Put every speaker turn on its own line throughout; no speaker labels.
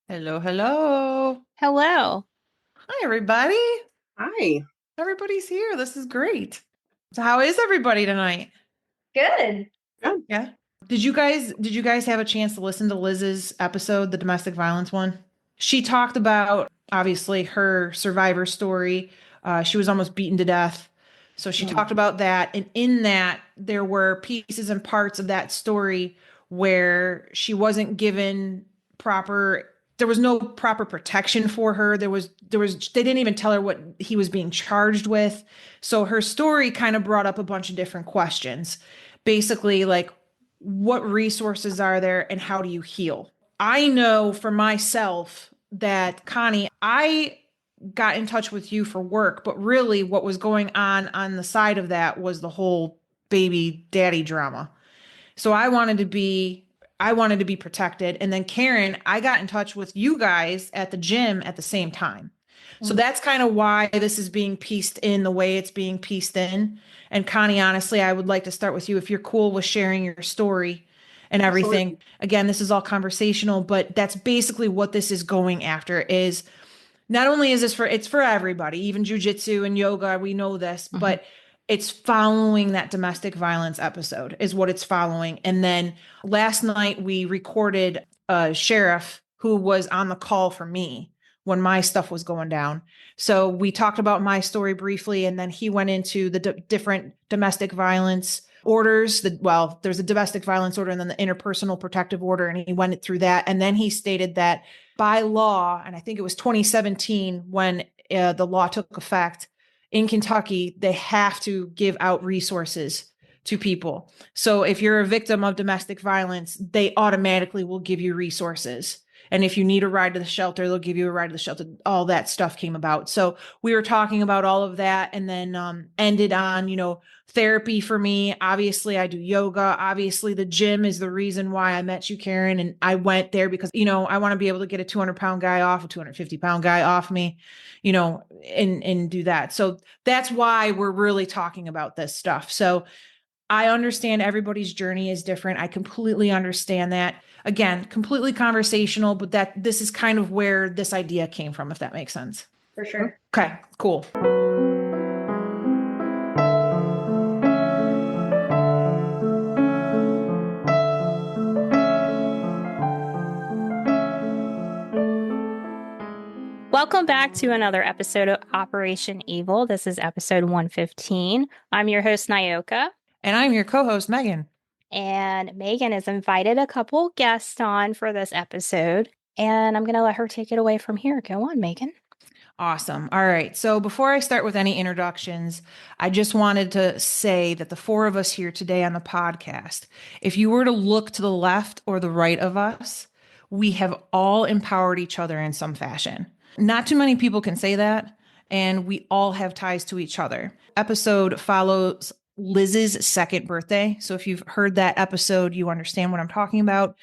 Hello, hello.
Hello.
Hi, everybody.
Hi.
Everybody's here. This is great. So, how is everybody tonight?
Good.
Good.
Yeah. Did you guys have a chance to listen to Liz's episode, the domestic violence one? She talked about obviously her survivor story. She was almost beaten to death. So she
Mm.
talked about that. And in that, there were pieces and parts of that story where she wasn't given proper, there was no proper protection for her. They didn't even tell her what he was being charged with. So her story kind of brought up a bunch of different questions. Basically, like, what resources are there and how do you heal? I know for myself that Connie, I got in touch with you for work, but really what was going on the side of that was the whole baby daddy drama. So I wanted to be protected. And then Karen, I got in touch with you guys at the gym at the same time. So
Mm.
that's kind of why this is being pieced in the way it's being pieced in. And Connie, honestly, I would like to start with you if you're cool with sharing your story and everything.
Absolutely.
Again, this is all conversational, but that's basically what this is going after is not only is this for it's for everybody, even jujitsu and yoga, we know this,
Mhm.
but it's following that domestic violence episode is what it's following. And then last night we recorded a sheriff who was on the call for me when my stuff was going down. So we talked about my story briefly, and then he went into the different domestic violence orders. There's a domestic violence order and then the interpersonal protective order, and he went through that. And then he stated that by law, and I think it was 2017 when the law took effect in Kentucky, they have to give out resources to people. So if you're a victim of domestic violence, they automatically will give you resources. And if you need a ride to the shelter, they'll give you a ride to the shelter. All that stuff came about. So we were talking about all of that and then ended on, therapy for me. Obviously, I do yoga. Obviously, the gym is the reason why I met you, Karen. And I went there because, I want to be able to get a 200-pound guy off, a 250-pound guy off me, and do that. So that's why we're really talking about this stuff. So I understand everybody's journey is different. I completely understand that. Again, completely conversational, but that this is kind of where this idea came from, if that makes sense.
For sure.
Okay, cool.
Welcome back to another episode of Operation Evil. This is episode 115. I'm your host, Nyoka,
And I'm your co-host, Megan.
and Megan has invited a couple guests on for this episode, and I'm going to let her take it away from here. Go on, Megan.
Awesome. All right. So before I start with any introductions, I just wanted to say that the four of us here today on the podcast, if you were to look to the left or the right of us, we have all empowered each other in some fashion. Not too many people can say that, and we all have ties to each other. Episode follows Liz's second birthday. So if you've heard that episode, you understand what I'm talking about.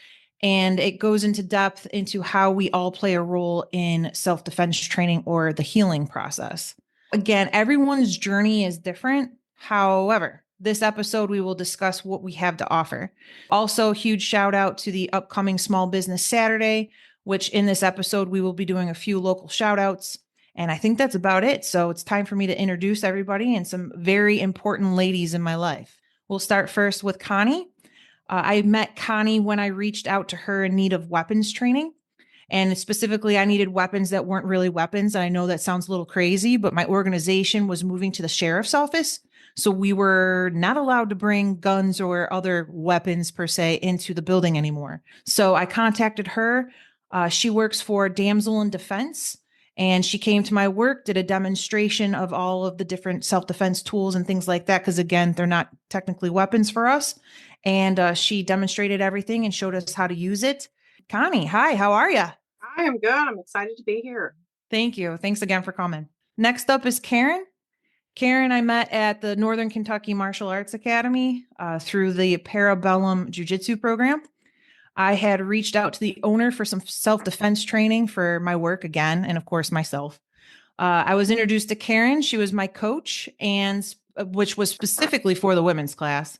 And it goes into depth into how we all play a role in self defense training or the healing process. Again, everyone's journey is different. However, this episode, we will discuss what we have to offer. Also, huge shout out to the upcoming Small Business Saturday, which in this episode, we will be doing a few local shout outs. And I think that's about it. So it's time for me to introduce everybody and some very important ladies in my life. We'll start first with Connie. I met Connie when I reached out to her in need of weapons training. And specifically, I needed weapons that weren't really weapons. I know that sounds a little crazy, but my organization was moving to the sheriff's office. So we were not allowed to bring guns or other weapons per se into the building anymore. So I contacted her. She works for Damsel in Defense. And she came to my work, did a demonstration of all of the different self defense tools and things like that. Because again, they're not technically weapons for us. And she demonstrated everything and showed us how to use it. Connie, hi, how are you?
I am good. I'm excited to be here.
Thank you. Thanks again for coming. Next up is Karen. Karen, I met at the Northern Kentucky Martial Arts Academy through the Parabellum Jiu Jitsu program. I had reached out to the owner for some self defense training for my work again, and of course, myself. I was introduced to Karen. She was my coach, and which was specifically for the women's class.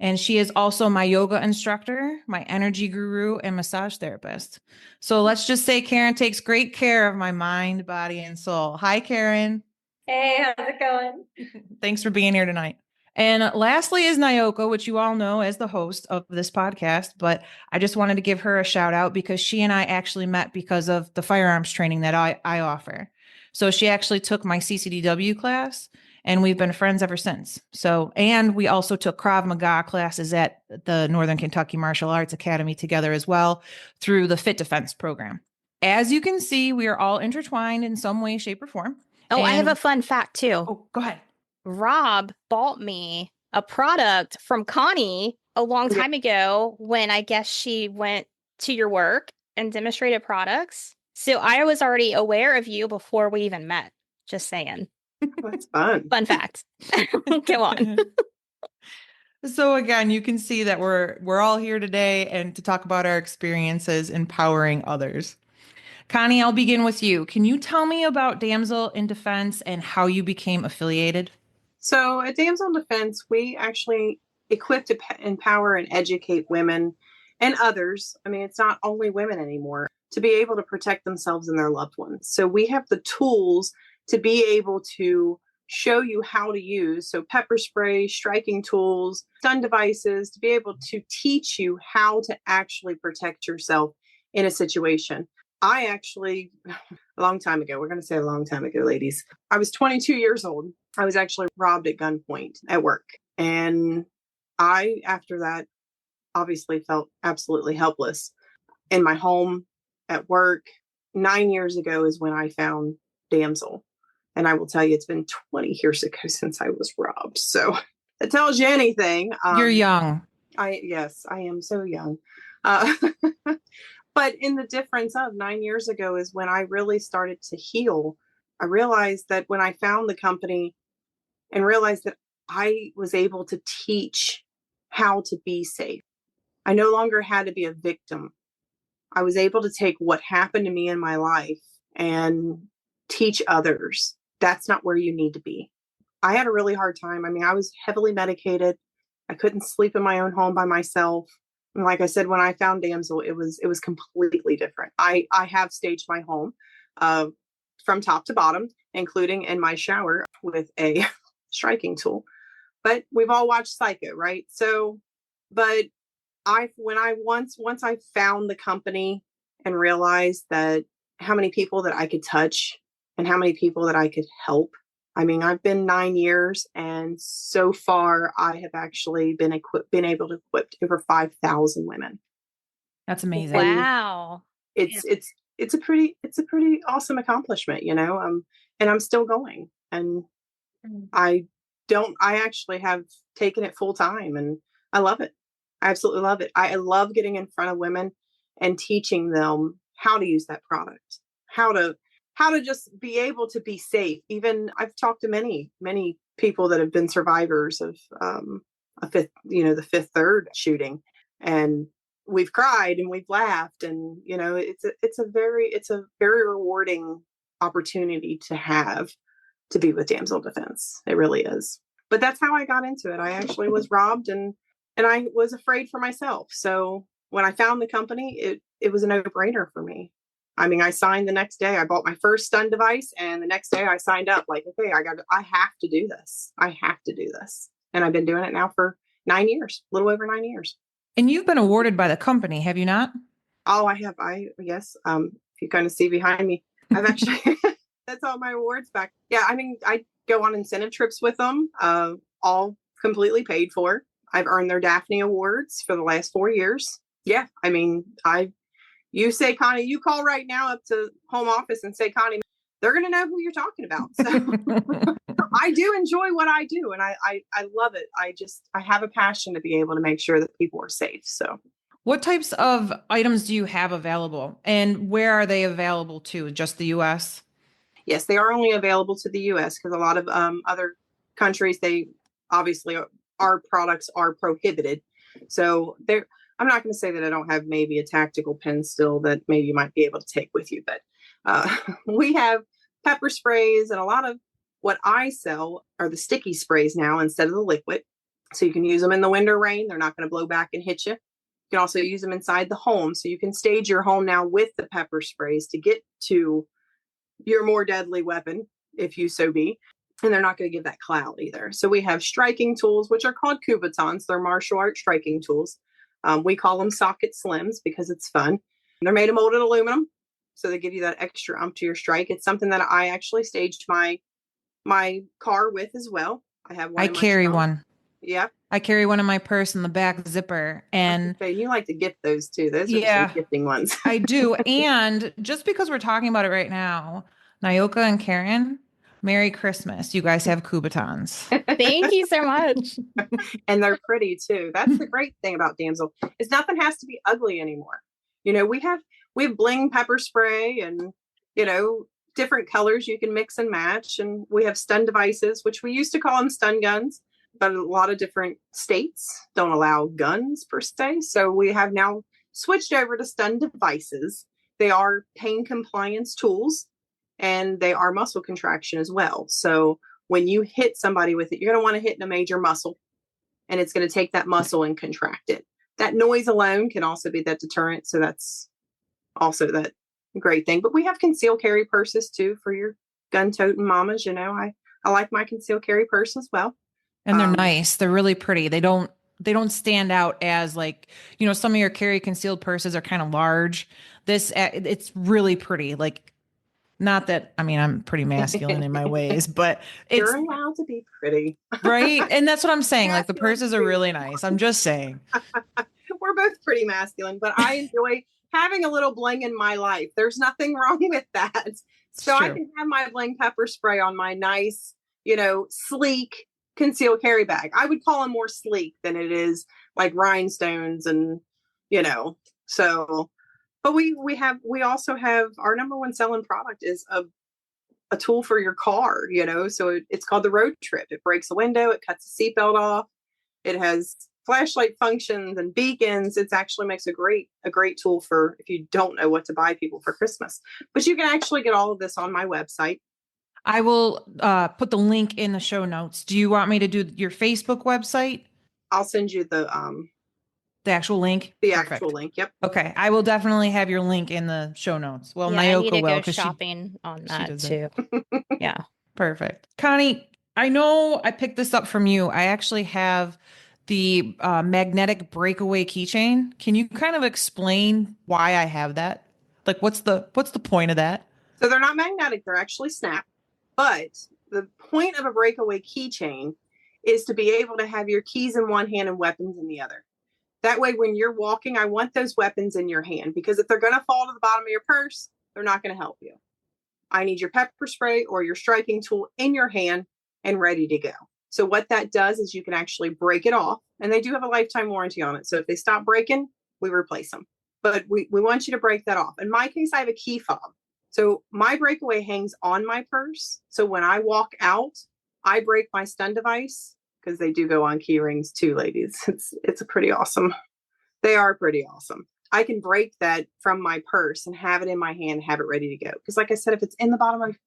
And she is also my yoga instructor, my energy guru, and massage therapist. So let's just say Karen takes great care of my mind, body, and soul. Hi, Karen.
Hey, how's it going?
Thanks for being here tonight. And lastly is Naoko, which you all know as the host of this podcast, but I just wanted to give her a shout out because she and I actually met because of the firearms training that I offer. So she actually took my CCDW class and we've been friends ever since. So, and we also took Krav Maga classes at the Northern Kentucky Martial Arts Academy together as well through the Fit Defense program. As you can see, we are all intertwined in some way, shape, or form.
Oh, I have
And-
a fun fact too.
Oh, go ahead.
Rob bought me a product from Connie a long time ago when I guess she went to your work and demonstrated products. So I was already aware of you before we even met. Just saying.
That's fun.
Fun fact. Go on.
So again, you can see that we're all here today and to talk about our experiences empowering others. Connie, I'll begin with you. Can you tell me about Damsel in Defense and how you became affiliated?
So at Damsel in Defense, we actually equip, empower, and educate women and others. I mean, it's not only women anymore to be able to protect themselves and their loved ones. So we have the tools to be able to show you how to use. So pepper spray, striking tools, stun devices, to be able to teach you how to actually protect yourself in a situation. I actually, a long time ago, we're going to say a long time ago, ladies, I was 22 years old. I was actually robbed at gunpoint at work. And I, after that, obviously felt absolutely helpless in my home, at work. 9 years ago is when I found Damsel. And I will tell you, it's been 20 years ago since I was robbed. So it tells you anything.
You're young.
Yes, I am so young. But in the difference of 9 years ago is when I really started to heal. I realized that when I found the company and realized that I was able to teach how to be safe. I no longer had to be a victim. I was able to take what happened to me in my life and teach others. That's not where you need to be. I had a really hard time. I mean, I was heavily medicated. I couldn't sleep in my own home by myself. And like I said, when I found Damsel, it was completely different. I have staged my home from top to bottom, including in my shower with a striking tool. But we've all watched Psycho, right? So, but once I found the company and realized that how many people that I could touch and how many people that I could help. I mean, I've been 9 years, and so far I have actually been able to equip over 5,000 women.
That's amazing.
Wow.
It's a pretty awesome accomplishment, you know. And I'm still going, and I actually have taken it full time, and I love it. I absolutely love it. I love getting in front of women and teaching them how to use that product, how to just be able to be safe. Even I've talked to many people that have been survivors of the Fifth Third shooting, and we've cried and we've laughed, and it's a very rewarding opportunity to have to be with Damsel Defense. It really is. But that's how I got into it. I actually was robbed, and I was afraid for myself. So when I found the company, it was a no-brainer for me. I mean, I signed the next day. I bought my first stun device, and the next day I signed up like, okay, I have to do this. I have to do this. And I've been doing it now for 9 years, a little over 9 years.
And you've been awarded by the company, have you not?
Oh, I have. Yes. If you kind of see behind me, I've actually, that's all my awards back. Yeah. I mean, I go on incentive trips with them, all completely paid for. I've earned their Daphne Awards for the last 4 years. Yeah. I mean, you say, Connie, you call right now up to home office and say, Connie, they're going to know who you're talking about. So I do enjoy what I do, and I love it. I have a passion to be able to make sure that people are safe. So
what types of items do you have available, and where are they available to? Just the US?
Yes, they are only available to the US because a lot of other countries, they obviously, our products are prohibited. So I'm not going to say that I don't have maybe a tactical pen still that maybe you might be able to take with you, but we have pepper sprays, and a lot of what I sell are the sticky sprays now instead of the liquid. So you can use them in the wind or rain. They're not going to blow back and hit you. You can also use them inside the home. So you can stage your home now with the pepper sprays to get to your more deadly weapon, if you so be. And they're not going to give that cloud either. So we have striking tools, which are called kubatons. They're martial art striking tools. We call them socket slims because it's fun. They're made of molded aluminum. So they give you that extra to your strike. It's something that I actually staged my car with as well. I have one.
I carry one.
Yeah.
I carry one in my purse in the back zipper. And
you like to gift those too. Those are some gifting ones.
I do. And just because we're talking about it right now, Nayoka and Karen, Merry Christmas. You guys have Kubatons.
Thank you so much.
And they're pretty too. That's the great thing about Damsel is nothing has to be ugly anymore. We have bling pepper spray and, different colors you can mix and match. And we have stun devices, which we used to call them stun guns, but a lot of different states don't allow guns per se. So we have now switched over to stun devices. They are pain compliance tools and they are muscle contraction as well. So when you hit somebody with it, you're going to want to hit in a major muscle and it's going to take that muscle and contract it. That noise alone can also be that deterrent. So that's also that great thing. But we have concealed carry purses too for your gun toting mamas. I like my concealed carry purse as well.
And they're nice. They're really pretty. They don't stand out as like, some of your carry concealed purses are kind of large. It's really pretty. Like, not that, I'm pretty masculine in my ways, but
you're allowed to be pretty.
Right. And that's what I'm saying. Like the purses are really nice. I'm just saying.
We're both pretty masculine, but I enjoy having a little bling in my life. There's nothing wrong with that. So I can have my bling pepper spray on my nice, sleek concealed carry bag. I would call them more sleek than it is like rhinestones and, so, but we also have our number one selling product is a tool for your car, so it's called the road trip. It breaks a window, it cuts the seatbelt off. It has flashlight functions and beacons. It actually makes a great tool for if you don't know what to buy people for Christmas. But you can actually get all of this on my website.
I will put the link in the show notes. Do you want me to do your Facebook website?
I'll send you the
actual link.
The actual link. Yep.
Okay. I will definitely have your link in the show notes. Well,
yeah,
Nayoka
I need to
will
go shopping on that too. Yeah.
Perfect. Connie, I know I picked this up from you. I actually have the magnetic breakaway keychain. Can you kind of explain why I have that? Like, what's the point of that?
So they're not magnetic; they're actually snap. But the point of a breakaway keychain is to be able to have your keys in one hand and weapons in the other. That way, when you're walking, I want those weapons in your hand because if they're going to fall to the bottom of your purse, they're not going to help you. I need your pepper spray or your striking tool in your hand and ready to go. So what that does is you can actually break it off, and they do have a lifetime warranty on it. So if they stop breaking, we replace them. But we want you to break that off. In my case, I have a key fob. So my breakaway hangs on my purse. So when I walk out, I break my stun device because they do go on key rings too, ladies. It's a pretty awesome. They are pretty awesome. I can break that from my purse and have it in my hand, have it ready to go. Because like I said, if it's in the bottom of,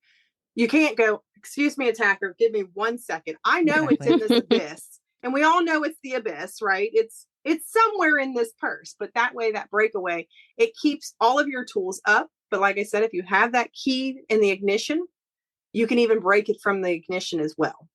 you can't go, excuse me, attacker, give me 1 second. I know It's in this abyss. And we all know it's the abyss, right? It's somewhere in this purse. But that way, that breakaway, it keeps all of your tools up. But like I said, if you have that key in the ignition, you can even break it from the ignition as well.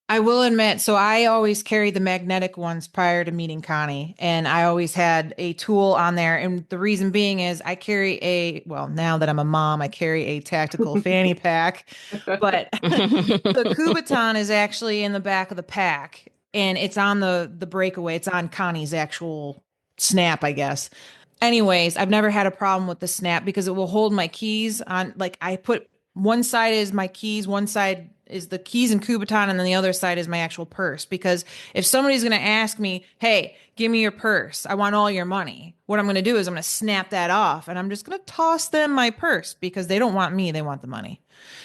I will admit, so I always carried the magnetic ones prior to meeting Connie, and I always had a tool on there. And the reason being is now that I'm a mom, I carry a tactical fanny pack, but the Kubaton is actually in the back of the pack and it's on the breakaway. It's on Connie's actual snap, I guess. Anyways, I've never had a problem with the snap because it will hold my keys on, like I put one side is my keys, one side is the keys and Kubaton, and then the other side is my actual purse. Because if somebody's going to ask me, hey, give me your purse, I want all your money, what I'm going to do is I'm going to snap that off and I'm just going to toss them my purse because they don't want me, they want the money.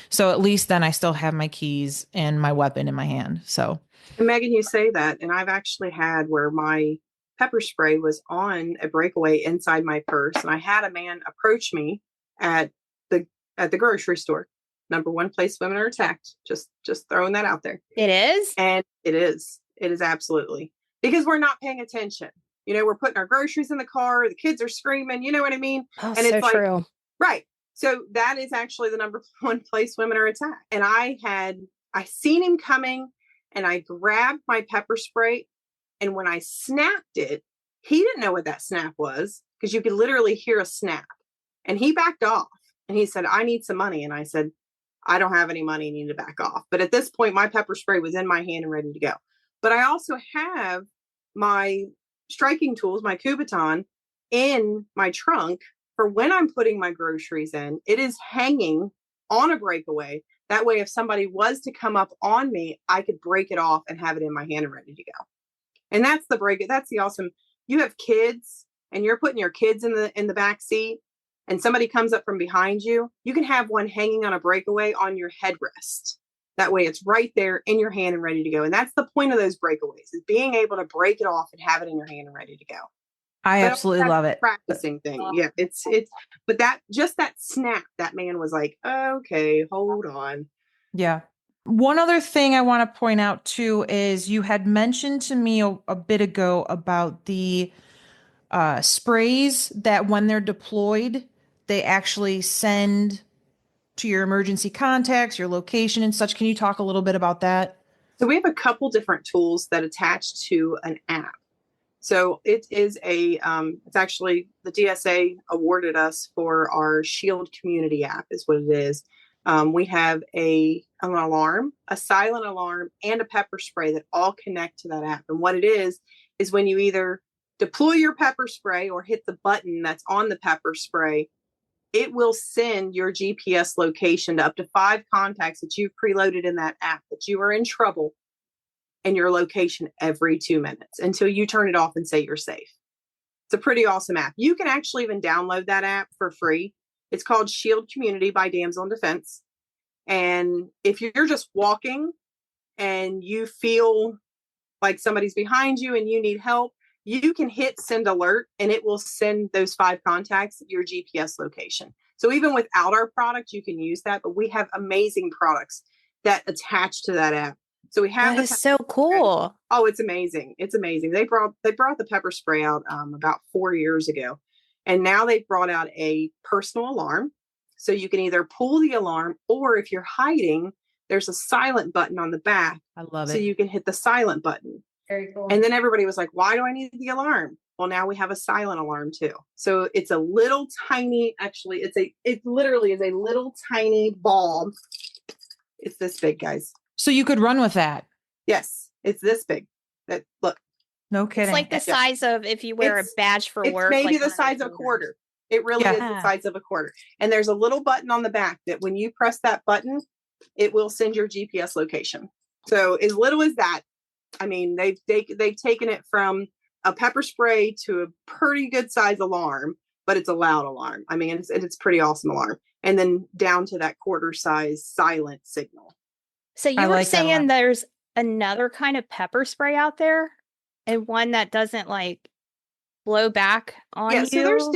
So at least then I still have my keys and my weapon in my hand. So,
and Megan, you say that, and I've actually had where my pepper spray was on a breakaway inside my purse, and I had a man approach me at the grocery store. Number one place women are attacked. Just throwing that out there.
It is?
And it is. It is absolutely, because we're not paying attention. We're putting our groceries in the car. The kids are screaming. You know what I mean?
Oh,
And
so
it's like,
true.
right. So that is actually the number one place women are attacked. And I seen him coming, and I grabbed my pepper spray. And when I snapped it, he didn't know what that snap was, because you could literally hear a snap. And he backed off, and he said, I need some money. And I said, I don't have any money. You need to back off. But at this point, my pepper spray was in my hand and ready to go. But I also have my striking tools, my Kubotan, in my trunk for when I'm putting my groceries in. It is hanging on a breakaway. That way, if somebody was to come up on me, I could break it off and have it in my hand and ready to go. And that's the awesome. You have kids, and you're putting your kids in the back seat, and somebody comes up from behind you, you can have one hanging on a breakaway on your headrest. That way it's right there in your hand and ready to go. And that's the point of those breakaways, is being able to break it off and have it in your hand and ready to go.
I
But
absolutely love it.
Practicing thing. Yeah. But that snap, that man was like, okay, hold on.
Yeah. One other thing I want to point out too is you had mentioned to me a bit ago about the sprays that when they're deployed, they actually send to your emergency contacts, your location and such. Can you talk a little bit about that?
So we have a couple different tools that attach to an app. So it is it's actually the DSA awarded us for our Shield Community app is what it is. We have an alarm, a silent alarm, and a pepper spray that all connect to that app. And what it is when you either deploy your pepper spray or hit the button that's on the pepper spray, it will send your GPS location to up to 5 contacts that you've preloaded in that app that you are in trouble, and your location every 2 minutes until you turn it off and say you're safe. It's a pretty awesome app. You can actually even download that app for free. It's called Shield Community by Damsel in Defense. And if you're just walking and you feel like somebody's behind you and you need help, you can hit send alert, and it will send those 5 contacts your GPS location. So even without our product, you can use that. But we have amazing products that attach to that app. So we have
That is so cool.
Oh, it's amazing. It's amazing. They brought the pepper spray out about 4 years ago. And now they've brought out a personal alarm. So you can either pull the alarm, or if you're hiding, there's a silent button on the back.
I love it.
So you can hit the silent button.
Very cool.
And then everybody was like, why do I need the alarm? Well, now we have a silent alarm too. So it's a little tiny, actually, it literally is a little tiny ball. It's this big, guys.
So you could run with that.
Yes, it's this big. Look.
No kidding.
It's like the size of if you wear a badge for work.
It's maybe
like
the size of a quarter. It really is the size of a quarter. And there's a little button on the back that when you press that button, it will send your GPS location. So as little as that. I mean, they've taken it from a pepper spray to a pretty good size alarm, but it's a loud alarm. I mean, it's pretty awesome alarm. And then down to that quarter size silent signal.
So you were saying there's another kind of pepper spray out there, and one that doesn't like blow back on you?
Yeah, so there's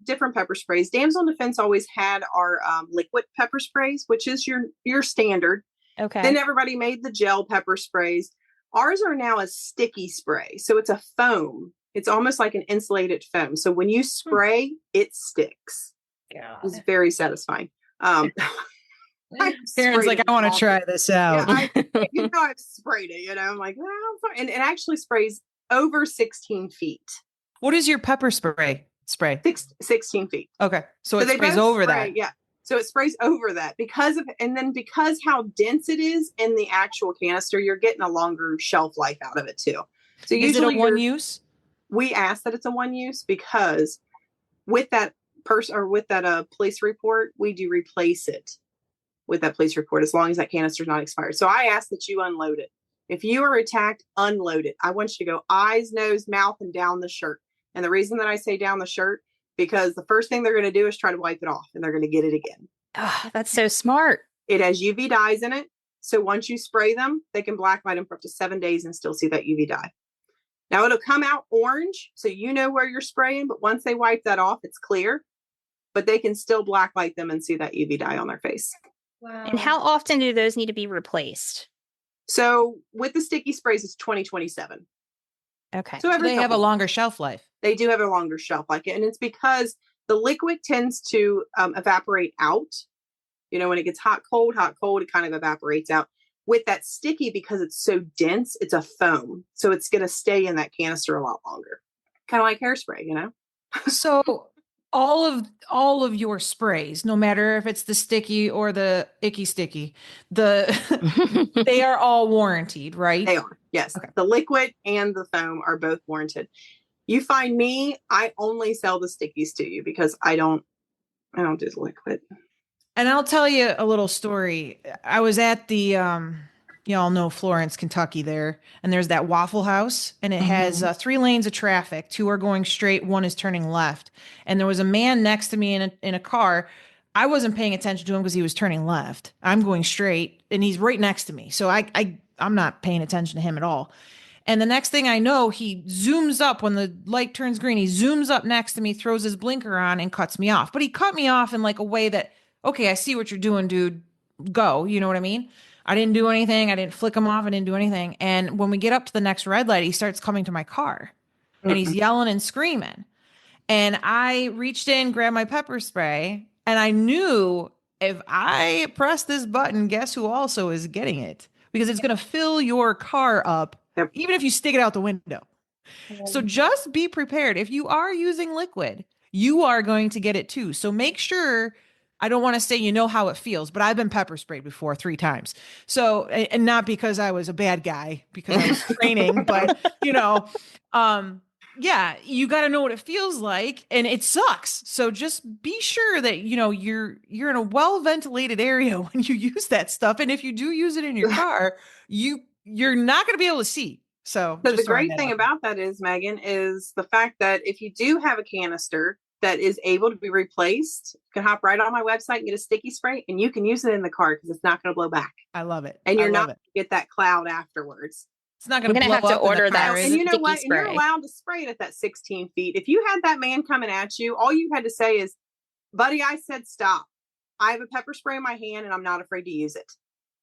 different pepper sprays. Damsel in Defense always had our liquid pepper sprays, which is your standard.
Okay.
Then everybody made the gel pepper sprays. Ours are now a sticky spray. So it's a foam. It's almost like an insulated foam. So when you spray, it sticks.
Yeah.
It's very satisfying.
Karen's like, I want to try this out.
Yeah, I've sprayed it, I'm like, well, and it actually sprays over 16 feet.
What is your pepper spray?
16 feet.
Okay. So it sprays over that.
Yeah. So it sprays over that because how dense it is in the actual canister, you're getting a longer shelf life out of it too. So
is it a one use?
We ask that it's a one use because with that police report, we do replace it with that police report as long as that canister is not expired. So I ask that you unload it. If you are attacked, unload it. I want you to go eyes, nose, mouth, and down the shirt. And the reason that I say down the shirt, because the first thing they're going to do is try to wipe it off, and they're going to get it again.
Oh, that's so smart.
It has UV dyes in it. So once you spray them, they can blacklight them for up to 7 days and still see that UV dye. Now it'll come out orange, so you know where you're spraying, but once they wipe that off, it's clear. But they can still blacklight them and see that UV dye on their face.
Wow.
And how often do those need to be replaced?
So with the sticky sprays, it's 2027.
Okay.
So
So
every
they have a
couple,
longer shelf life.
they do have a longer shelf life, and it's because the liquid tends to evaporate out. When it gets hot, cold, it kind of evaporates out. With that sticky, because it's so dense, it's a foam. So it's going to stay in that canister a lot longer. Kind of like hairspray.
So all of your sprays, no matter if it's the sticky or the icky sticky, they are all warranted, right?
They are. Yes.
Okay.
The liquid and the foam are both warranted. You find me, I only sell the stickies to you because I don't do the liquid.
And I'll tell you a little story. I was at the y'all know Florence, Kentucky there, and there's that Waffle House, and it has 3 lanes of traffic. 2 are going straight, 1 is turning left. And there was a man next to me in a car. I wasn't paying attention to him because he was turning left. I'm going straight, and he's right next to me. So I'm not paying attention to him at all. And the next thing I know, he zooms up when the light turns green. He zooms up next to me, throws his blinker on, and cuts me off. But he cut me off in like a way that, okay, I see what you're doing, dude. Go. You know what I mean? I didn't do anything. I didn't flick him off. I didn't do anything. And when we get up to the next red light, he starts coming to my car and he's yelling and screaming. And I reached in, grabbed my pepper spray, and I knew if I press this button, guess who also is getting it? Because it's going to fill your car up,
Yep.
even if you stick it out the window. So just be prepared. If you are using liquid, you are going to get it too. So make sure. I don't want to say you know how it feels, but I've been pepper sprayed before 3 times. So, and not because I was a bad guy, because I was training, but yeah, you got to know what it feels like, and it sucks. So just be sure that you're in a well ventilated area when you use that stuff, and if you do use it in your car, you're not going to be able to see. So
But
just
the
throwing
great
that
thing
out there.
about that is, Megan, is the fact that if you do have a canister that is able to be replaced, you can hop right on my website and get a sticky spray, and you can use it in the car because it's not going to blow back.
I love it.
And
I
you're
love
not
it.
going to get that cloud afterwards.
It's not
I'm
going to
gonna
blow
have to
up in the
order
car,
that
is
And
it?
you know
sticky
what? And you're
spray.
allowed to spray it at that 16 feet. If you had that man coming at you, all you had to say is, buddy, I said stop. I have a pepper spray in my hand and I'm not afraid to use it.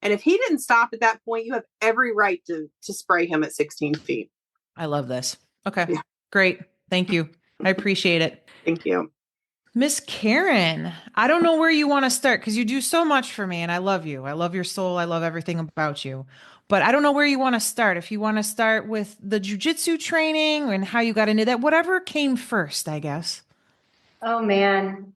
And if he didn't stop at that point, you have every right to spray him at 16 feet.
I love this. Okay.
Yeah.
Great. Thank you. I appreciate it.
Thank you.
Miss Karen, I don't know where you want to start because you do so much for me and I love you. I love your soul. I love everything about you. But I don't know where you want to start. If you want to start with the jujitsu training and how you got into that, whatever came first, I guess.
Oh man.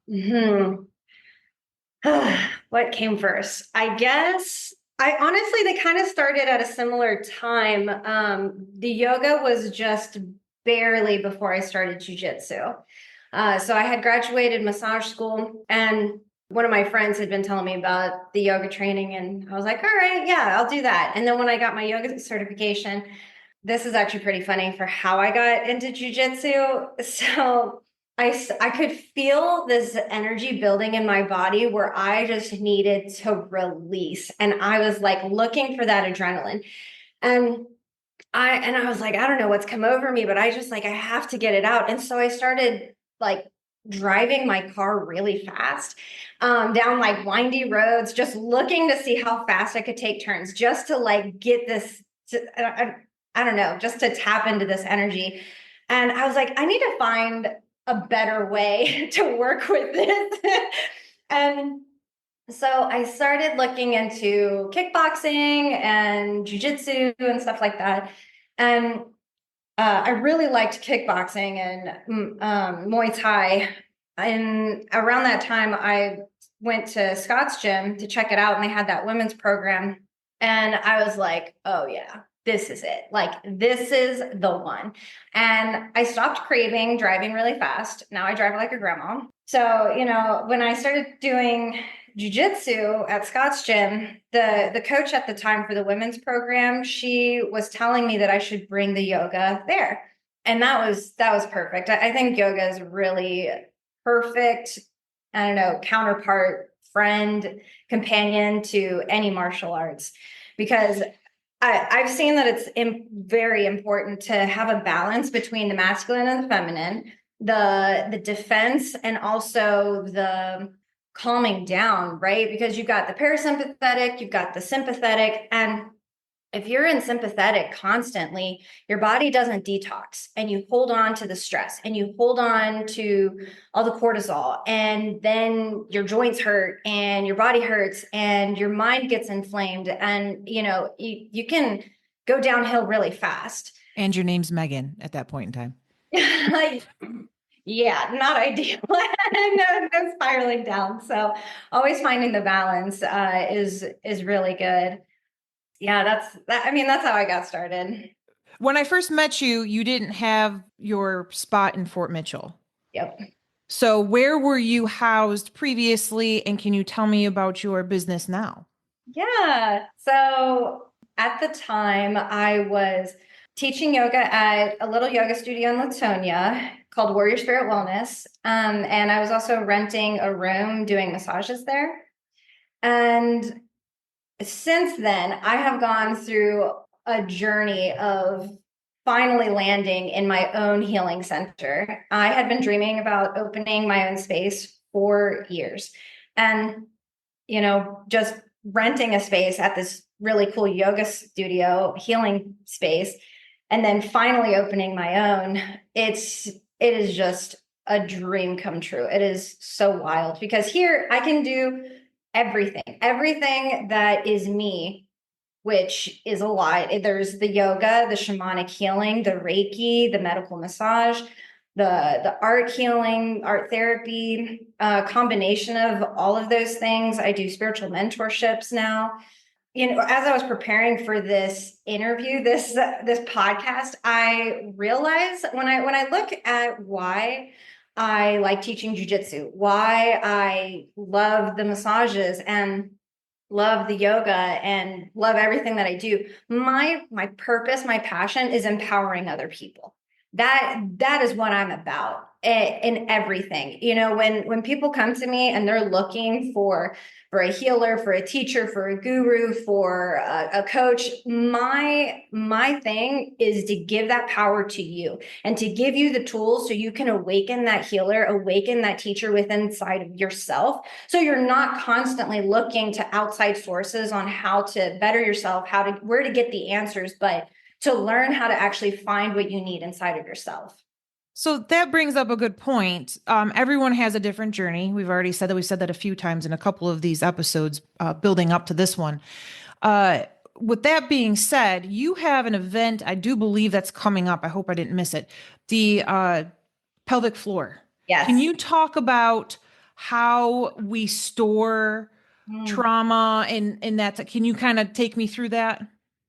What came first? I guess I honestly they kind of started at a similar time. The yoga was just barely before I started jujitsu. So I had graduated massage school, and one of my friends had been telling me about the yoga training, and I was like, all right, yeah, I'll do that. And then when I got my yoga certification, this is actually pretty funny for how I got into jujitsu. So I could feel this energy building in my body where I just needed to release. And I was like looking for that adrenaline. And I was like, I don't know what's come over me, but I just like, I have to get it out. And so I started like driving my car really fast down like windy roads, just looking to see how fast I could take turns, just to like get this, I don't know, just to tap into this energy. And I was like, I need to find a better way to work with this. And so I started looking into kickboxing and jujitsu and stuff like that. And I really liked kickboxing and Muay Thai. And around that time, I went to Scott's gym to check it out, and they had that women's program. And I was like, oh, yeah, this is it. Like, this is the one. And I stopped craving driving really fast. Now I drive like a grandma. So, when I started doing jujitsu at Scott's gym, the coach at the time for the women's program, she was telling me that I should bring the yoga there. And that was perfect. I think yoga is really perfect, I don't know, counterpart, friend, companion to any martial arts, because I've seen that it's very important to have a balance between the masculine and the feminine, the defense, and also the calming down, right? Because you've got the parasympathetic, you've got the sympathetic, and if you're in sympathetic constantly, your body doesn't detox, and you hold on to the stress and you hold on to all the cortisol, and then your joints hurt and your body hurts and your mind gets inflamed, and you can go downhill really fast.
And your name's Megan at that point in time.
Like, yeah, not ideal. No spiraling down. So always finding the balance is really good. Yeah, that's how I got started.
When I first met you, you didn't have your spot in Fort Mitchell.
Yep.
So where were you housed previously? And can you tell me about your business now?
Yeah. So at the time, I was teaching yoga at a little yoga studio in Latonia called Warrior Spirit Wellness. And I was also renting a room doing massages there. And since then, I have gone through a journey of finally landing in my own healing center. I had been dreaming about opening my own space for years. And, just renting a space at this really cool yoga studio, healing space, and then finally opening my own, it is just a dream come true. It is so wild because here I can do everything that is me, which is a lot. There's the yoga, the shamanic healing, the Reiki, the medical massage, the art healing, art therapy, combination of all of those things. I do spiritual mentorships now. As I was preparing for this interview, this podcast, I realized when I look at why I like teaching jujitsu, why I love the massages and love the yoga and love everything that I do. My purpose, my passion is empowering other people. That is what I'm about in everything. When people come to me and they're looking for a healer, for a teacher, for a guru, for a coach, my thing is to give that power to you and to give you the tools so you can awaken that healer, awaken that teacher within inside of yourself. So you're not constantly looking to outside sources on how to better yourself, where to get the answers, but to learn how to actually find what you need inside of yourself.
So that brings up a good point. Everyone has a different journey. We've already said that. We've said that a few times in a couple of these episodes building up to this one. With that being said, you have an event, I do believe that's coming up. I hope I didn't miss it. The pelvic floor.
Yes.
Can you talk about how we store trauma and that? Can you kind of take me through that?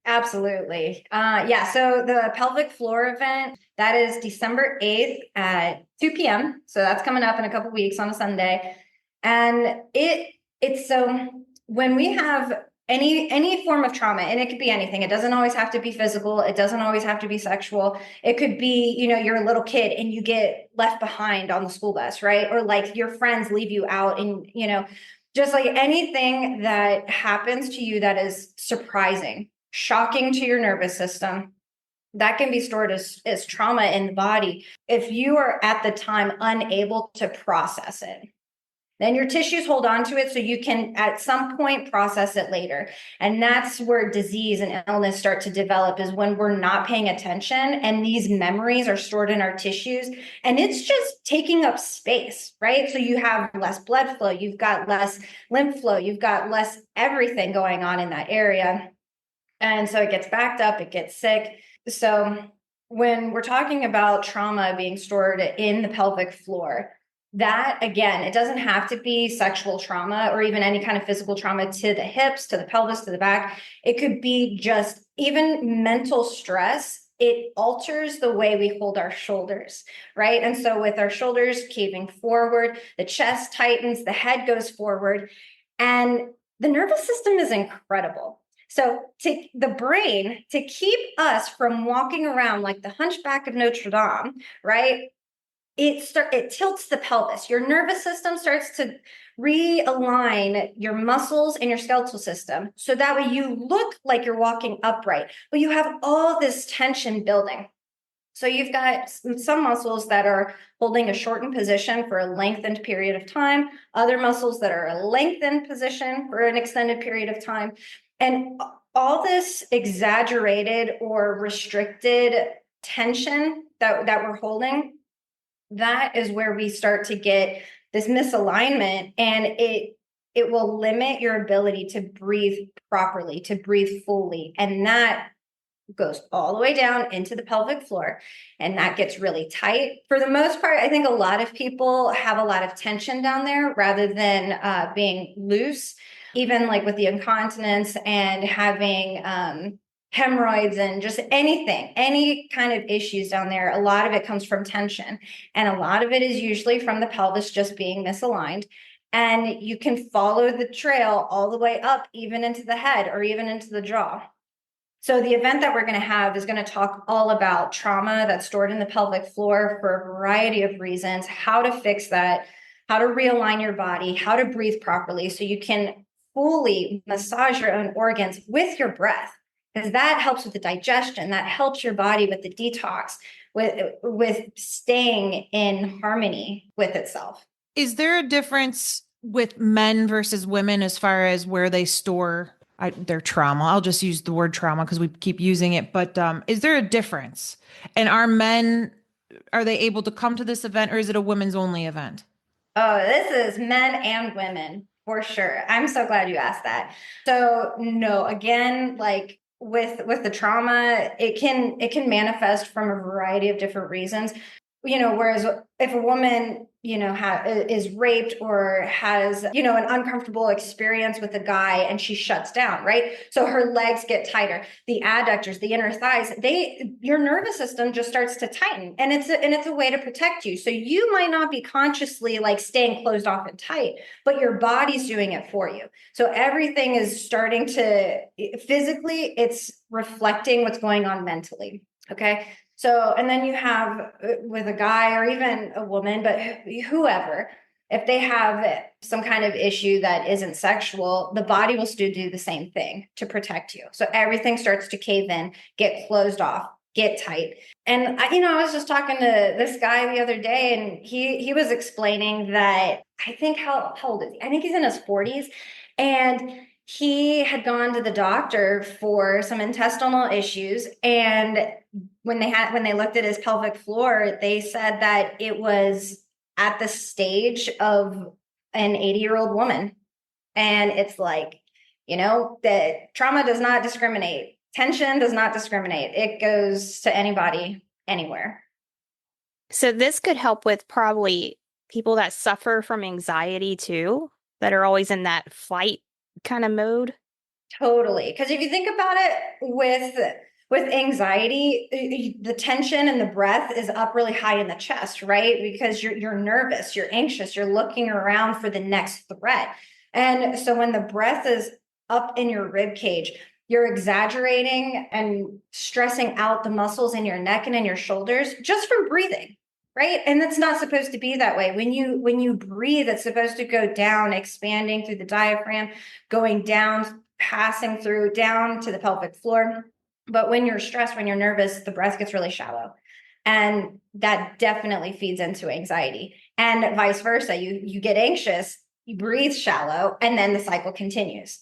Absolutely. Yeah. So the pelvic floor event, that is December 8th at 2 p.m. So that's coming up in a couple weeks on a Sunday. And it's so when we have any form of trauma, and it could be anything, it doesn't always have to be physical, it doesn't always have to be sexual. It could be, you're a little kid and you get left behind on the school bus, right? Or like your friends leave you out and, just like anything that happens to you that is surprising, shocking to your nervous system, that can be stored as trauma in the body. If you are at the time unable to process it, then your tissues hold on to it so you can at some point process it later. And that's where disease and illness start to develop, is when we're not paying attention and these memories are stored in our tissues and it's just taking up space, right? So you have less blood flow, you've got less lymph flow, you've got less everything going on in that area. And so it gets backed up, it gets sick. So when we're talking about trauma being stored in the pelvic floor, that again, it doesn't have to be sexual trauma or even any kind of physical trauma to the hips, to the pelvis, to the back. It could be just even mental stress. It alters the way we hold our shoulders, right? And so with our shoulders caving forward, the chest tightens, the head goes forward, and the nervous system is incredible. So to the brain, to keep us from walking around like the Hunchback of Notre Dame, right? It tilts the pelvis. Your nervous system starts to realign your muscles and your skeletal system. So that way you look like you're walking upright, but you have all this tension building. So you've got some muscles that are holding a shortened position for a lengthened period of time, other muscles that are a lengthened position for an extended period of time. And all this exaggerated or restricted tension that we're holding, that is where we start to get this misalignment, and it will limit your ability to breathe properly, to breathe fully. And that goes all the way down into the pelvic floor, and that gets really tight. For the most part, I think a lot of people have a lot of tension down there rather than being loose, even like with the incontinence and having hemorrhoids and just anything, any kind of issues down there. A lot of it comes from tension, and a lot of it is usually from the pelvis just being misaligned. And you can follow the trail all the way up, even into the head or even into the jaw. So the event that we're going to have is going to talk all about trauma that's stored in the pelvic floor for a variety of reasons, how to fix that, how to realign your body, how to breathe properly so you can fully massage your own organs with your breath, because that helps with the digestion, that helps your body with the detox, with staying in harmony with itself.
Is there a difference with men versus women as far as where they store their trauma? I'll just use the word trauma because we keep using it. But is there a difference? And are they able to come to this event, or is it a women's only event?
Oh, this is men and women for sure. I'm so glad you asked that. So no, again, like with the trauma, it can manifest from a variety of different reasons. Whereas if a woman, is raped or has, an uncomfortable experience with a guy and she shuts down, right? So her legs get tighter, the adductors, the inner thighs, your nervous system just starts to tighten, and it's a way to protect you. So you might not be consciously like staying closed off and tight, but your body's doing it for you. So everything is starting to physically, it's reflecting what's going on mentally. Okay. So, and then you have with a guy or even a woman, but whoever, if they have some kind of issue that isn't sexual, the body will still do the same thing to protect you. So everything starts to cave in, get closed off, get tight. And I was just talking to this guy the other day, and he was explaining that I think how old is he? I think he's in his 40s, and he had gone to the doctor for some intestinal issues, and when they looked at his pelvic floor, they said that it was at the stage of an 80-year-old woman. And it's like, that trauma does not discriminate. Tension does not discriminate. It goes to anybody, anywhere.
So this could help with probably people that suffer from anxiety too, that are always in that flight kind of mode.
Totally. Because if you think about it, with anxiety, the tension and the breath is up really high in the chest, right? Because you're nervous, you're anxious, you're looking around for the next threat. And so when the breath is up in your rib cage, you're exaggerating and stressing out the muscles in your neck and in your shoulders just from breathing, right? And it's not supposed to be that way. When you breathe, it's supposed to go down, expanding through the diaphragm, going down, passing through down to the pelvic floor. But when you're stressed, when you're nervous, the breath gets really shallow. And that definitely feeds into anxiety. And vice versa. You get anxious, you breathe shallow, and then the cycle continues.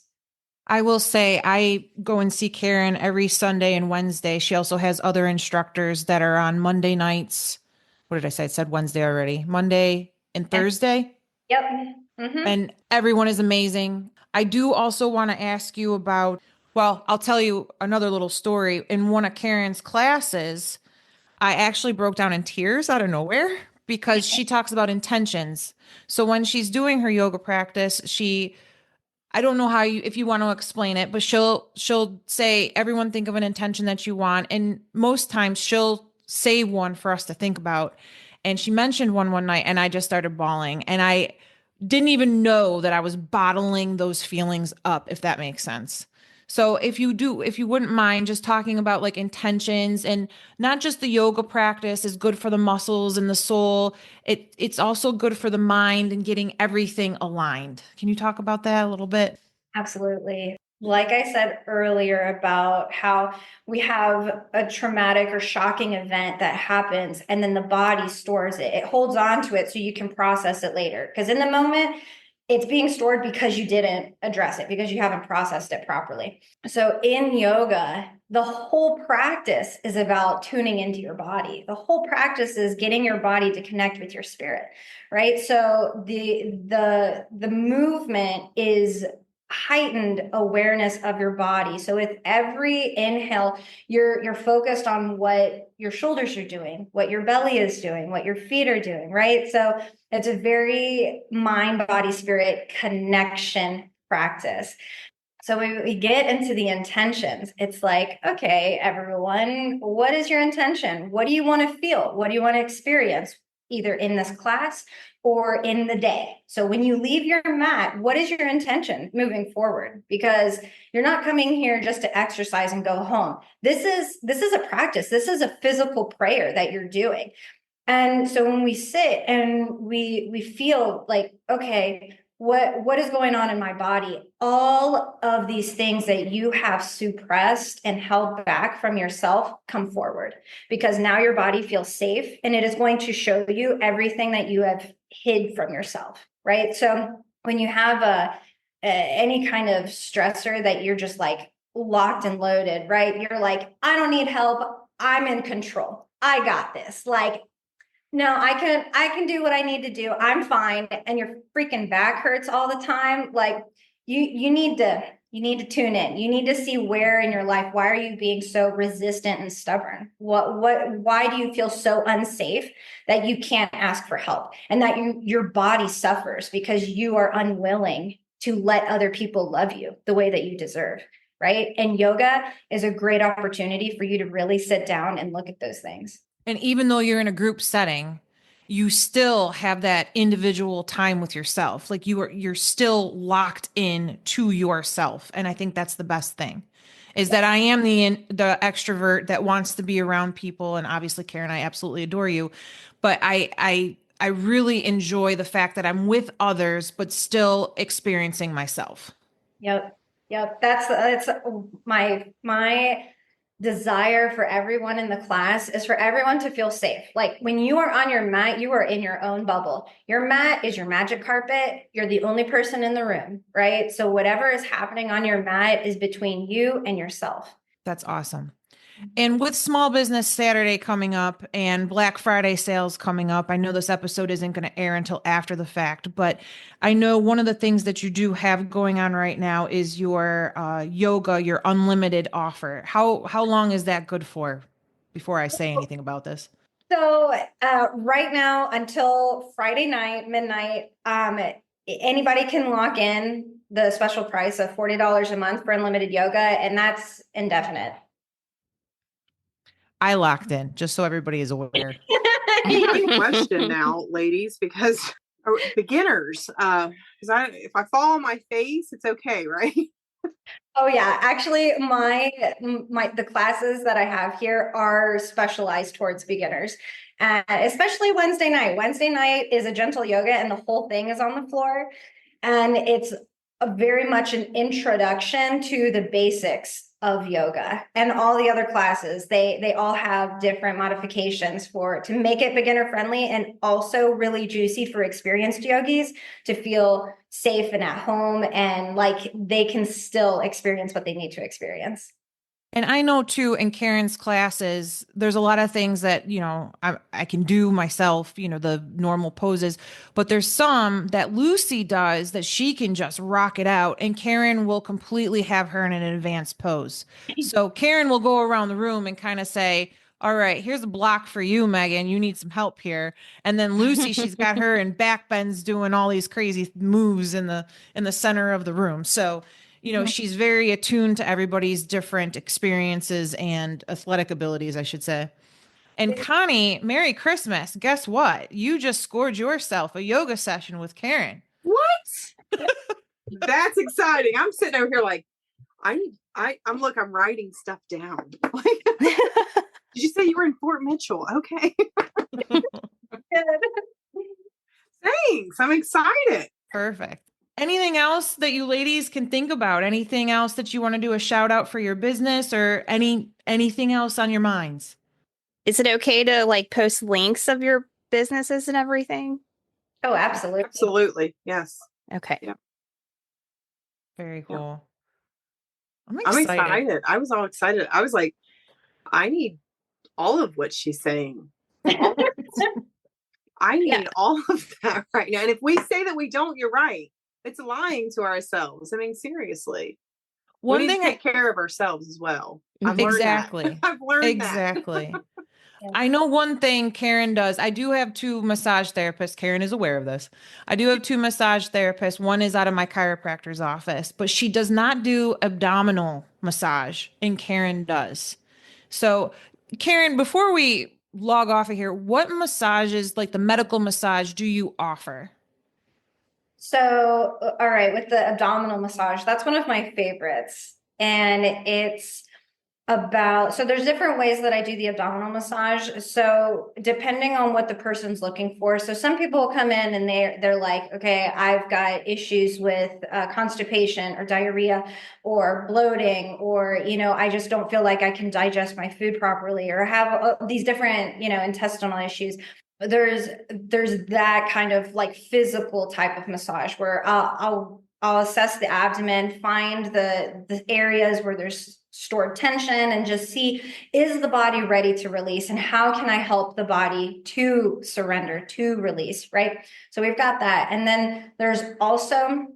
I will say I go and see Karen every Sunday and Wednesday. She also has other instructors that are on Monday nights. What did I say? I said Wednesday already. Monday and Thursday.
Yep. Mm-hmm.
And everyone is amazing. I do also want to ask you about, well, I'll tell you another little story. In one of Karen's classes, I actually broke down in tears out of nowhere because she talks about intentions. So when she's doing her yoga practice, I don't know if you want to explain it, but she'll say, everyone think of an intention that you want. And most times she'll say one for us to think about. And she mentioned one night, and I just started bawling, and I didn't even know that I was bottling those feelings up, if that makes sense. So if you wouldn't mind just talking about like intentions, and not just the yoga practice is good for the muscles and the soul. It's also good for the mind and getting everything aligned. Can you talk about that a little bit?
Absolutely. Like I said earlier about how we have a traumatic or shocking event that happens, and then the body stores it. It holds on to it so you can process it later. Because in the moment, it's being stored because you didn't address it, because you haven't processed it properly. So in yoga, the whole practice is about tuning into your body. The whole practice is getting your body to connect with your spirit, right? So the movement is heightened awareness of your body. So with every inhale, you're focused on what your shoulders are doing, what your belly is doing, what your feet are doing, right? So it's a very mind, body, spirit connection practice. So we get into the intentions. It's like, okay, everyone, what is your intention? What do you want to feel? What do you want to experience, either in this class or in the day? So when you leave your mat, what is your intention moving forward? Because you're not coming here just to exercise and go home. This is a practice. This is a physical prayer that you're doing. And so when we sit and we feel like, okay, what is going on in my body? All of these things that you have suppressed and held back from yourself come forward, because now your body feels safe and it is going to show you everything that you have hid from yourself, right? So when you have any kind of stressor that you're just like locked and loaded, right? You're like, I don't need help. I'm in control. I got this. Like, no, I can do what I need to do. I'm fine. And your freaking back hurts all the time. Like you need to tune in. You need to see where in your life, why are you being so resistant and stubborn? Why do you feel so unsafe that you can't ask for help, and that your body suffers because you are unwilling to let other people love you the way that you deserve, right? And yoga is a great opportunity for you to really sit down and look at those things.
And even though you're in a group setting, you still have that individual time with yourself. Like you're still locked in to yourself. And I think that's the best thing. Is that I am the extrovert that wants to be around people, and obviously Karen, I absolutely adore you, but I really enjoy the fact that I'm with others but still experiencing myself.
Yep. Yep. That's my desire for everyone in the class is for everyone to feel safe. Like when you are on your mat, you are in your own bubble. Your mat is your magic carpet. You're the only person in the room, right? So whatever is happening on your mat is between you and yourself.
That's awesome. And with Small Business Saturday coming up and Black Friday sales coming up, I know this episode isn't going to air until after the fact, but I know one of the things that you do have going on right now is your yoga, your unlimited offer. How long is that good for before I say anything about this?
So right now until Friday night, midnight, anybody can lock in the special price of $40 a month for unlimited yoga, and that's indefinite.
I locked in, just so everybody is aware.
I have a question now, ladies, because beginners, because if I fall on my face, it's okay, right?
Oh yeah, actually the classes that I have here are specialized towards beginners. Especially Wednesday night. Wednesday night is a gentle yoga and the whole thing is on the floor. And it's very much an introduction to the basics of yoga, and all the other classes. They all have different modifications to make it beginner friendly and also really juicy for experienced yogis to feel safe and at home and like they can still experience what they need to experience.
And I know too, in Karen's classes, there's a lot of things that, I can do myself, the normal poses, but there's some that Lucy does that she can just rock it out. And Karen will completely have her in an advanced pose. So Karen will go around the room and kind of say, all right, here's a block for you, Megan. You need some help here. And then Lucy, she's got her in back bends doing all these crazy moves in the center of the room. So she's very attuned to everybody's different experiences and athletic abilities, I should say. And Connie, Merry Christmas. Guess what? You just scored yourself a yoga session with Karen.
What? That's exciting. I'm sitting over here like, I'm writing stuff down. Did you say you were in Fort Mitchell? Okay. Thanks. I'm excited.
Perfect. Anything else that you ladies can think about? Anything else that you want to do a shout out for your business, or anything else on your minds?
Is it okay to like post links of your businesses and everything?
Oh, absolutely.
Absolutely. Yes.
Okay.
Yeah.
Very
Yeah.
cool. I'm
I'm
excited.
excited. I was all excited. I was like, I need all of what she's saying. All of it. I
Yeah.
need all of that right now. And if we say that we don't, you're right. It's lying to ourselves. I mean, seriously. We
One
need
thing
to take care of ourselves as well. I've learned
exactly.
that. I've learned
Exactly.
Yeah.
I know one thing Karen does. I do have two massage therapists. Karen is aware of this. I do have two massage therapists. One is out of my chiropractor's office, but she does not do abdominal massage, and Karen does. So, Karen, before we log off of here, what massages, like the medical massage, do you offer?
So, all right, with the abdominal massage, that's one of my favorites. And it's so there's different ways that I do the abdominal massage. So depending on what the person's looking for. So some people come in and they're like, okay, I've got issues with constipation or diarrhea or bloating, or, I just don't feel like I can digest my food properly, or have these different, intestinal issues. There's that kind of like physical type of massage where I'll assess the abdomen, find the areas where there's stored tension, and just see, is the body ready to release, and how can I help the body to surrender, to release, right? So we've got that. And then there's also,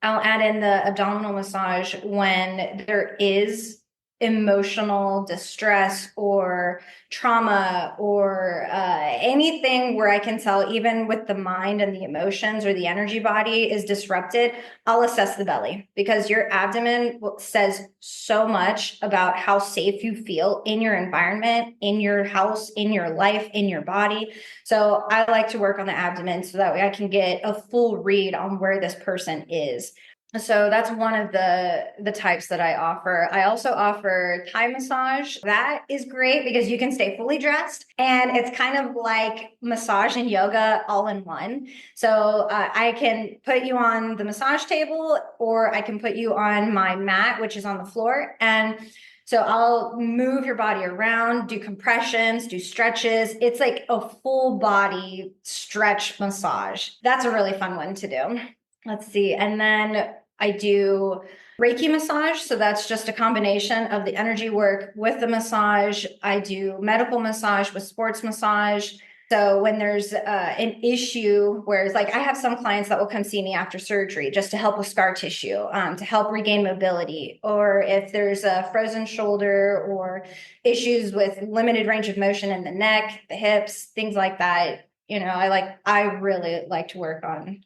I'll add in the abdominal massage when there is emotional distress or trauma, or anything where I can tell, even with the mind and the emotions or the energy body is disrupted. I'll assess the belly, because your abdomen says so much about how safe you feel in your environment, in your house, in your life, in your body. So I like to work on the abdomen so that way I can get a full read on where this person is. So that's one of the types that I offer. I also offer Thai massage. That is great because you can stay fully dressed, and it's kind of like massage and yoga all in one. So I can put you on the massage table, or I can put you on my mat, which is on the floor. And so I'll move your body around, do compressions, do stretches. It's like a full body stretch massage. That's a really fun one to do. Let's see. And then I do Reiki massage. So that's just a combination of the energy work with the massage. I do medical massage with sports massage. So when there's an issue where it's like, I have some clients that will come see me after surgery just to help with scar tissue, to help regain mobility, or if there's a frozen shoulder or issues with limited range of motion in the neck, the hips, things like that. I really like to work on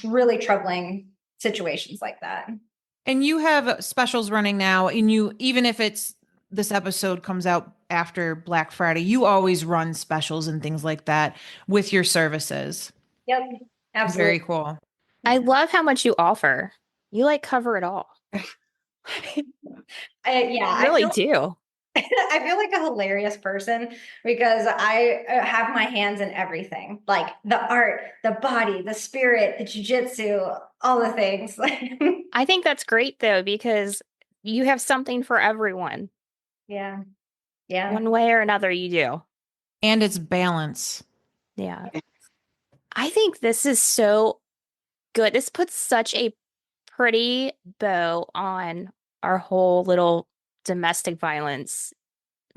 really troubling situations like that.
And you have specials running now, and even if this episode comes out after Black Friday, you always run specials and things like that with your services.
Yep,
Very
absolutely.
cool.
I love how much you offer. You like cover it all.
Yeah,
You really do.
I feel like a hilarious person because I have my hands in everything, like the art, the body, the spirit, the jujitsu, all the things.
I think that's great though, because you have something for everyone.
Yeah. Yeah.
One way or another, you do.
And it's balance.
Yeah. I think this is so good. This puts such a pretty bow on our whole little domestic violence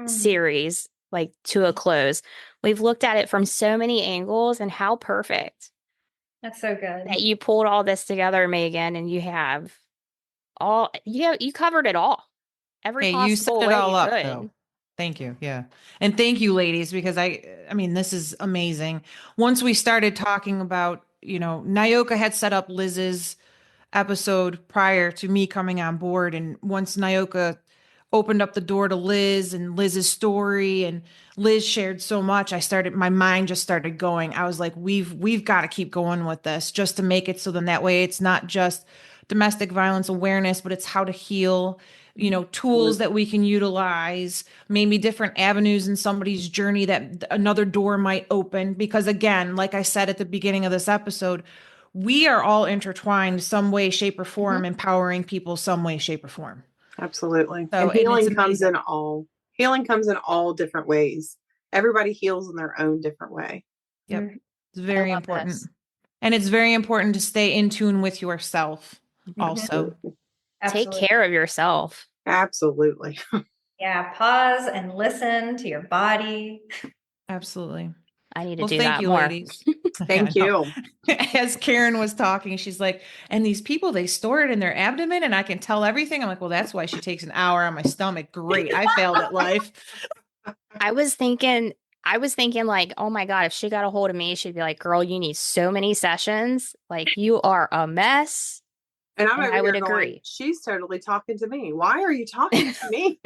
series, like to a close. We've looked at it from so many angles, and how perfect
That's so good.
that you pulled all this together, Megan, and you covered it all. Every
Hey, you set
possible
it
way
all
you
up
could.
though. Thank you. Yeah. And thank you, ladies, because I mean, this is amazing. Once we started talking about, Nyoka had set up Liz's episode prior to me coming on board. And once Nyoka opened up the door to Liz and Liz's story, and Liz shared so much, my mind just started going. I was like, we've got to keep going with this just to make it so then that way it's not just domestic violence awareness, but it's how to heal, tools that we can utilize, maybe different avenues in somebody's journey that another door might open. Because again, like I said at the beginning of this episode, we are all intertwined some way, shape, or form, empowering people some way, shape, or form.
Absolutely.
So,
And healing
it's
comes
amazing.
in all different ways. Everybody heals in their own different way.
Yep. It's
I
very
love
important.
this.
And it's very important to stay in tune with yourself also.
Take
Absolutely.
care of yourself.
Absolutely.
Yeah, pause and listen to your body.
Absolutely.
I need to
Well,
do
thank
that
you,
more.
ladies.
Thank
I know.
you.
As Karen was talking, she's like, and these people, they store it in their abdomen and I can tell everything. I'm like, well, that's why she takes an hour on my stomach. Great. I failed at life.
I was thinking like, oh my God, if she got a hold of me, she'd be like, girl, you need so many sessions. Like you are a mess.
And I'm
And
over
I would
here going,
agree.
she's totally talking to me. Why are you talking to me?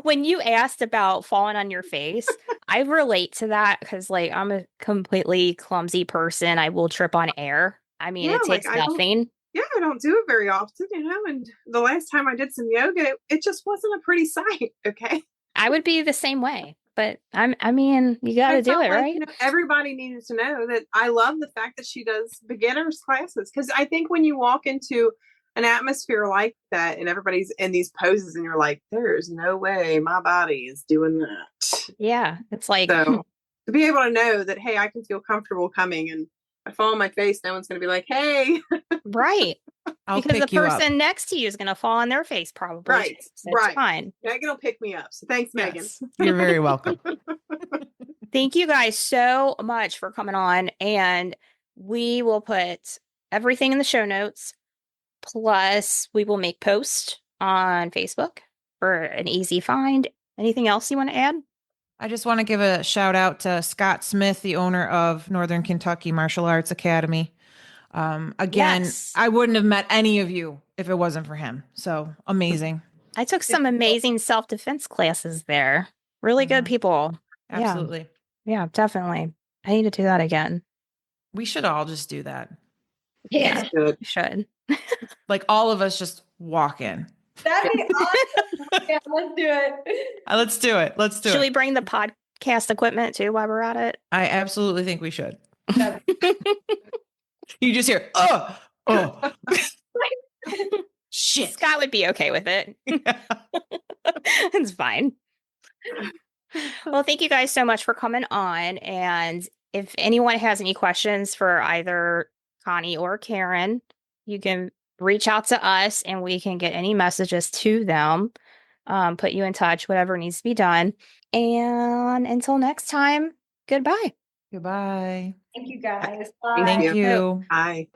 When you asked about falling on your face, I relate to that because like I'm a completely clumsy person. I will trip on air. I mean,
Yeah,
it
like
takes nothing.
I don't do it very often, and the last time I did some yoga, it just wasn't a pretty sight. Okay.
I would be the same way, but I mean, you got
I
to do
felt
it,
like,
right?
everybody needed to know that I love the fact that she does beginners classes. Because I think when you walk into an atmosphere like that and everybody's in these poses and you're like, there's no way my body is doing that.
Yeah, it's like,
So to be able to know that, hey, I can feel comfortable coming, and I fall on my face, no one's going to be like, hey.
right.
I'll
Because the
pick you up.
person next to you is going to fall on their face probably.
Right,
Too, so it's
right.
fine.
Megan will pick me up. So thanks, Megan.
Yes. You're very welcome.
Thank you guys so much for coming on. And we will put everything in the show notes. Plus, we will make posts on Facebook for an easy find. Anything else you want to add?
I just want to give a shout out to Scott Smith, the owner of Northern Kentucky Martial Arts Academy. Again,
Yes.
I wouldn't have met any of you if it wasn't for him. So amazing.
I took some amazing self-defense classes there. Really good
Mhm.
people.
Absolutely.
Yeah, definitely. I need to do that again.
We should all just do that.
Yeah,
Good.
you should.
Like all of us just walk in.
That'd be awesome. Yeah, let's do it.
Let's do it. Let's do
Should we
it.
bring the podcast equipment too while we're at it?
I absolutely think we should.
That'd
You just hear, oh, shit.
Scott would be okay with it. It's fine. Well, thank you guys so much for coming on. And if anyone has any questions for either Connie or Karen, you can reach out to us and we can get any messages to them, put you in touch, whatever needs to be done. And until next time, goodbye.
Goodbye.
Thank you guys.
Thank
Bye.
Thank you.
Bye.